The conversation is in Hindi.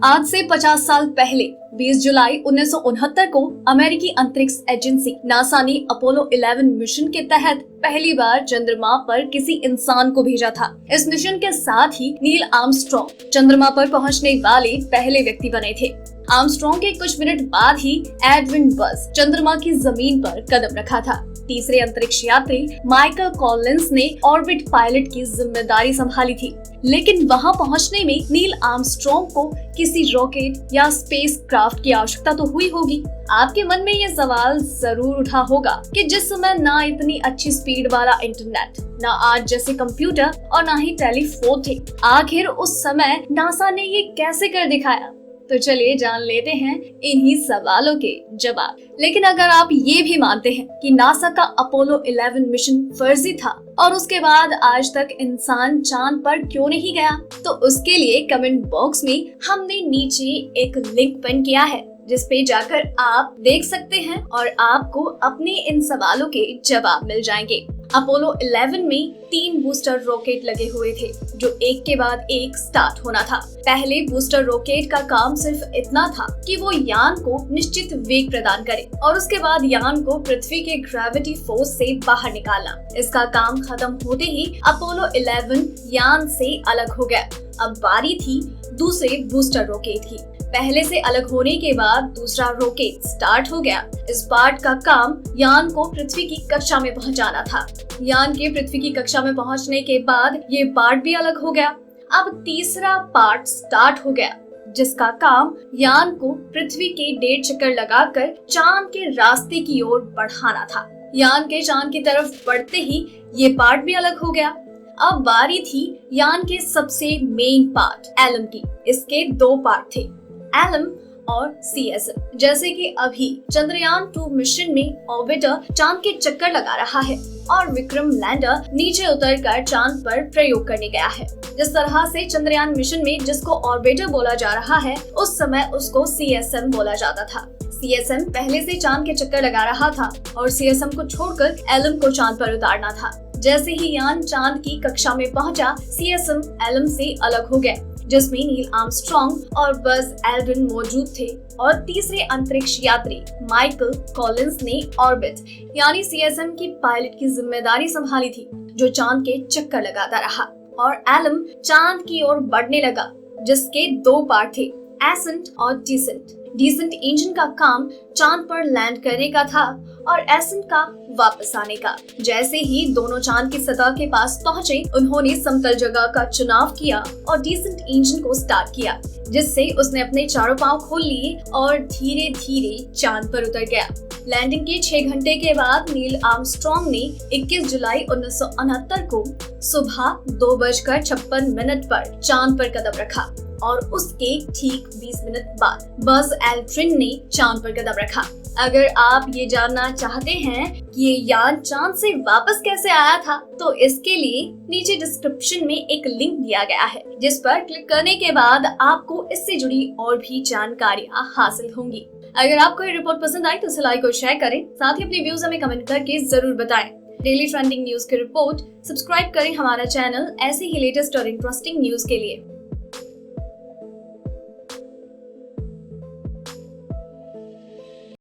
आज से 50 साल पहले 20 जुलाई 1969 को अमेरिकी अंतरिक्ष एजेंसी नासा ने अपोलो 11 मिशन के तहत पहली बार चंद्रमा पर किसी इंसान को भेजा था। इस मिशन के साथ ही नील आर्मस्ट्रॉन्ग चंद्रमा पर पहुंचने वाले पहले व्यक्ति बने थे। आर्मस्ट्रॉन्ग के कुछ मिनट बाद ही एडविन बज़ चंद्रमा की जमीन पर कदम रखा था। तीसरे अंतरिक्ष यात्री माइकल कॉलिंस ने ऑर्बिट पायलट की जिम्मेदारी संभाली थी, लेकिन वहां पहुंचने में नील आर्मस्ट्रॉन्ग को किसी रॉकेट या स्पेस क्राफ्ट की आवश्यकता तो हुई होगी। आपके मन में ये सवाल जरूर उठा होगा कि जिस समय ना इतनी अच्छी स्पीड वाला इंटरनेट, ना आज जैसे कंप्यूटर और ना ही टेलीफोन थे, आखिर उस समय नासा ने ये कैसे कर दिखाया। तो चलिए जान लेते हैं इन्हीं सवालों के जवाब। लेकिन अगर आप ये भी मानते हैं कि नासा का अपोलो 11 मिशन फर्जी था और उसके बाद आज तक इंसान चांद पर क्यों नहीं गया, तो उसके लिए कमेंट बॉक्स में हमने नीचे एक लिंक पिन किया है, जिस पे जाकर आप देख सकते हैं और आपको अपने इन सवालों के जवाब मिल जाएंगे। अपोलो 11 में 3 बूस्टर रॉकेट लगे हुए थे, जो एक के बाद एक स्टार्ट होना था। पहले बूस्टर रॉकेट का काम सिर्फ इतना था कि वो यान को निश्चित वेग प्रदान करे और उसके बाद यान को पृथ्वी के ग्रेविटी फोर्स से बाहर निकालना। इसका काम खत्म होते ही अपोलो 11 यान से अलग हो गया। अब बारी थी दूसरे बूस्टर रॉकेट की। पहले से अलग होने के बाद दूसरा रॉकेट स्टार्ट हो गया। इस पार्ट का काम यान को पृथ्वी की कक्षा में पहुंचाना था। यान के पृथ्वी की कक्षा में पहुंचने के बाद ये पार्ट भी अलग हो गया। अब तीसरा पार्ट स्टार्ट हो गया, जिसका काम यान को पृथ्वी के 1.5 चक्कर लगाकर चांद के रास्ते की ओर बढ़ाना था। यान के चांद की तरफ बढ़ते ही ये पार्ट भी अलग हो गया। अब बारी थी यान के सबसे मेन पार्ट एलम की। इसके 2 पार्ट थे, एलम और सीएसएम। जैसे कि अभी चंद्रयान 2 मिशन में ऑर्बिटर चांद के चक्कर लगा रहा है और विक्रम लैंडर नीचे उतरकर चांद पर प्रयोग करने गया है। जिस तरह से चंद्रयान मिशन में जिसको ऑर्बिटर बोला जा रहा है, उस समय उसको सीएसएम बोला जाता था। सीएसएम पहले से चांद के चक्कर लगा रहा था और सीएसएम को छोड़कर एलम को चांद पर उतारना था। जैसे ही यान चांद की कक्षा में पहुंचा, सीएसएम एलम से अलग हो गए, जिसमें नील आर्मस्ट्रॉन्ग और बज़ एल्ड्रिन मौजूद थे और तीसरे अंतरिक्ष यात्री माइकल कॉलिंस ने ऑर्बिट यानी सीएसएम की पायलट की जिम्मेदारी संभाली थी, जो चांद के चक्कर लगाता रहा। और एलम चांद की ओर बढ़ने लगा, जिसके 2 पार्ट थे, एसेंट और डिसेंट। डिसेंट इंजन का काम चांद पर लैंड करने का था और एसेंट का वापस आने का। जैसे ही दोनों चांद की सतह के पास पहुंचे, उन्होंने समतल जगह का चुनाव किया और डिसेंट इंजन को स्टार्ट किया, जिससे उसने अपने चारों पांव खोल लिए और धीरे धीरे चांद पर उतर गया। लैंडिंग के 6 घंटे के बाद नील आर्मस्ट्रॉन्ग ने 21 जुलाई 1969 को सुबह 2:56 पर चांद पर कदम रखा और उसके ठीक 20 मिनट बाद बज़ एल्ड्रिन ने चांद पर कदम रखा। अगर आप ये जानना चाहते हैं कि ये यान चांद से वापस कैसे आया था, तो इसके लिए नीचे डिस्क्रिप्शन में एक लिंक दिया गया है, जिस पर क्लिक करने के बाद आपको इससे जुड़ी और भी जानकारियां हासिल होंगी। अगर आपको ये रिपोर्ट पसंद आई तो इसे लाइक और शेयर करें, साथ ही अपने व्यूज हमें कमेंट करके जरूर बताएं। डेली ट्रेंडिंग न्यूज की रिपोर्ट सब्सक्राइब करें हमारा चैनल ऐसे ही लेटेस्ट और इंटरेस्टिंग न्यूज के लिए।